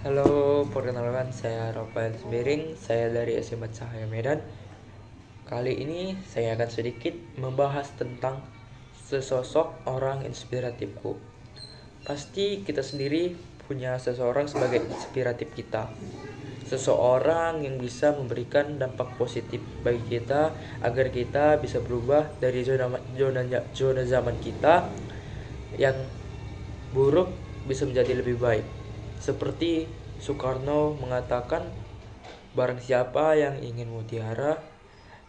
Halo, perkenalkan saya Rafael Sembiring, saya dari SMA Cahaya Medan. Kali ini saya akan sedikit membahas tentang sesosok orang inspiratifku. Pasti kita sendiri punya seseorang sebagai inspiratif kita. Seseorang yang bisa memberikan dampak positif bagi kita agar kita bisa berubah dari zona zaman kita yang buruk bisa menjadi lebih baik. Seperti Soekarno mengatakan, barang siapa yang ingin mutiara,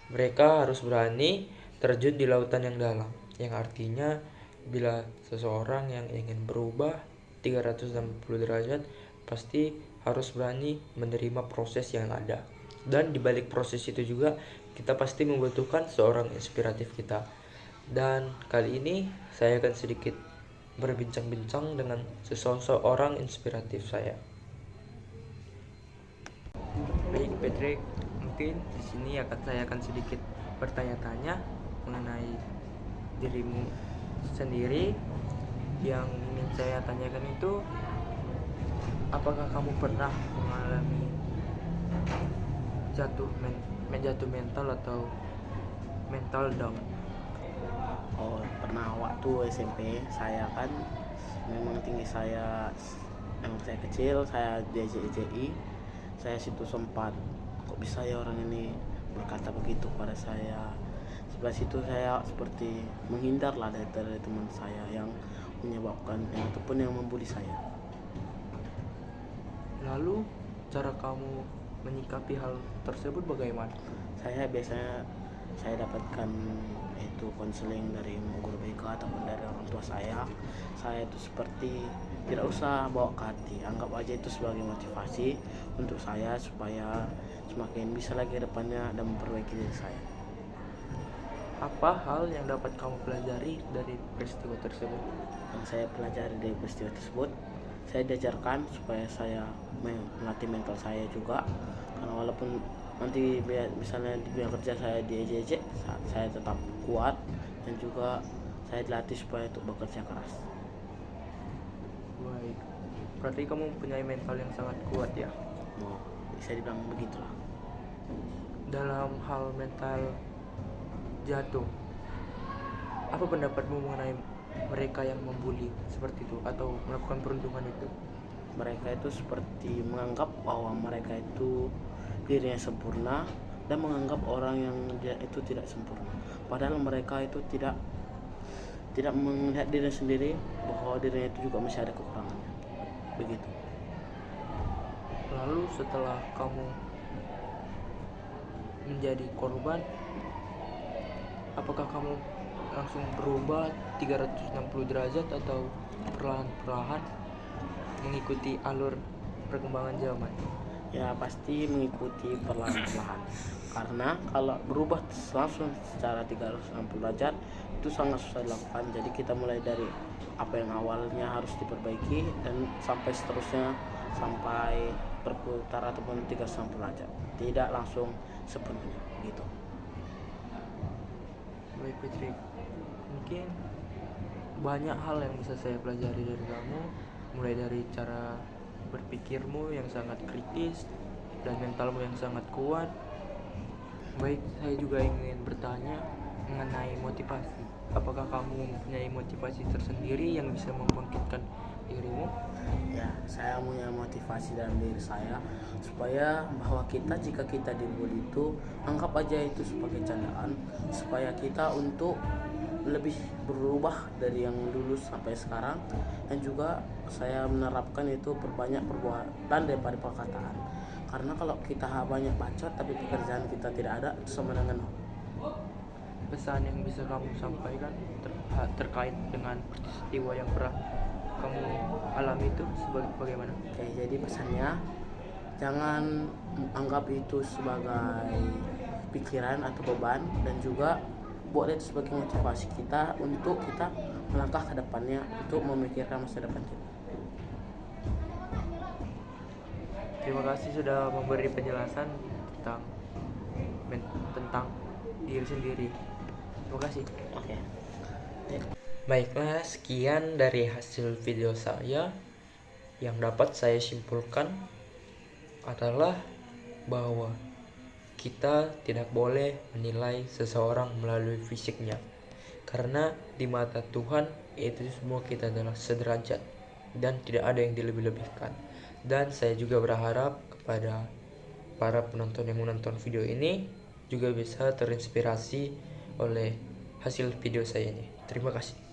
mereka harus berani terjun di lautan yang dalam. Yang artinya, bila seseorang yang ingin berubah 360 derajat, pasti harus berani menerima proses yang ada. Dan di balik proses itu juga, kita pasti membutuhkan seorang inspiratif kita. Dan kali ini saya akan sedikit berbincang-bincang dengan sesosok orang inspiratif saya. Baik, Patrick, mungkin di sini saya akan sedikit bertanya-tanya mengenai dirimu sendiri. Yang ingin saya tanyakan itu, apakah kamu pernah mengalami jatuh mental atau mental down? Oh, pernah waktu SMP saya kan memang tinggi saya, memang saya kecil, saya di JJI, saya situ sempat kok bisa ya orang ini berkata begitu pada saya. Sebelah situ saya seperti menghindar lah dari teman saya yang menyebabkan ataupun yang membuli saya. Lalu cara kamu menyikapi hal tersebut bagaimana? Saya biasanya dapatkan itu konseling dari guru BK ataupun dari orang tua saya. Saya itu seperti tidak usah bawa ke hati, anggap aja itu sebagai motivasi untuk saya supaya semakin bisa lagi ke depannya dan memperbaiki diri saya. Apa hal yang dapat kamu pelajari dari peristiwa tersebut? Yang saya pelajari dari peristiwa tersebut, saya diajarkan supaya saya melatih mental saya juga, karena walaupun nanti misalnya di bidang kerja saya di EJJ, saya tetap kuat dan juga saya dilatih supaya untuk bekerja keras. Baik, berarti kamu mempunyai mental yang sangat kuat ya. Mau bisa dibilang begitulah. Dalam hal mental jatuh, apa pendapatmu mengenai mereka yang membuli seperti itu atau melakukan perundungan itu? Mereka itu seperti menganggap bahwa mereka itu dirinya sempurna dan menganggap orang yang dia itu tidak sempurna. Padahal mereka itu tidak melihat diri sendiri bahwa dirinya itu juga masih ada kekurangannya. Begitu. Lalu setelah kamu menjadi korban, apakah kamu langsung berubah 360 derajat atau perlahan-perlahan mengikuti alur perkembangan zaman? Ya pasti mengikuti perlahan-lahan. Karena kalau berubah langsung secara 360 derajat itu sangat susah dilakukan. Jadi kita mulai dari apa yang awalnya harus diperbaiki dan sampai seterusnya sampai berputar ataupun 360 derajat. Tidak langsung sepenuhnya gitu. Baik, Patrick, mungkin banyak hal yang bisa saya pelajari dari kamu, mulai dari cara berpikirmu yang sangat kritis dan mentalmu yang sangat kuat. Baik, saya juga ingin bertanya mengenai motivasi. Apakah kamu mempunyai motivasi tersendiri yang bisa membangkitkan dirimu? Ya, saya punya motivasi dalam diri saya supaya bahwa jika kita dibully itu anggap aja itu sebagai candaan, supaya kita untuk lebih berubah dari yang dulu sampai sekarang. Dan juga saya menerapkan itu perbanyak perbuatan daripada perkataan, karena kalau kita banyak bacot tapi pekerjaan kita tidak ada, itu sama dengan Pesan yang bisa kamu sampaikan terkait dengan peristiwa yang pernah kamu alami itu bagaimana? Oke, jadi pesannya jangan anggap itu sebagai pikiran atau beban, dan juga buat itu sebagai motivasi kita untuk kita melangkah ke depannya untuk memikirkan masa depan kita. Terima kasih sudah memberi penjelasan tentang tentang diri sendiri. Terima kasih. Oke. Baiklah, sekian dari hasil video saya. yang dapat saya simpulkan adalah bahwa kita tidak boleh menilai seseorang melalui fisiknya, karena di mata Tuhan itu semua kita adalah sederajat dan tidak ada yang dilebih-lebihkan. Dan saya juga berharap kepada para penonton yang menonton video ini juga bisa terinspirasi oleh hasil video saya ini. Terima kasih.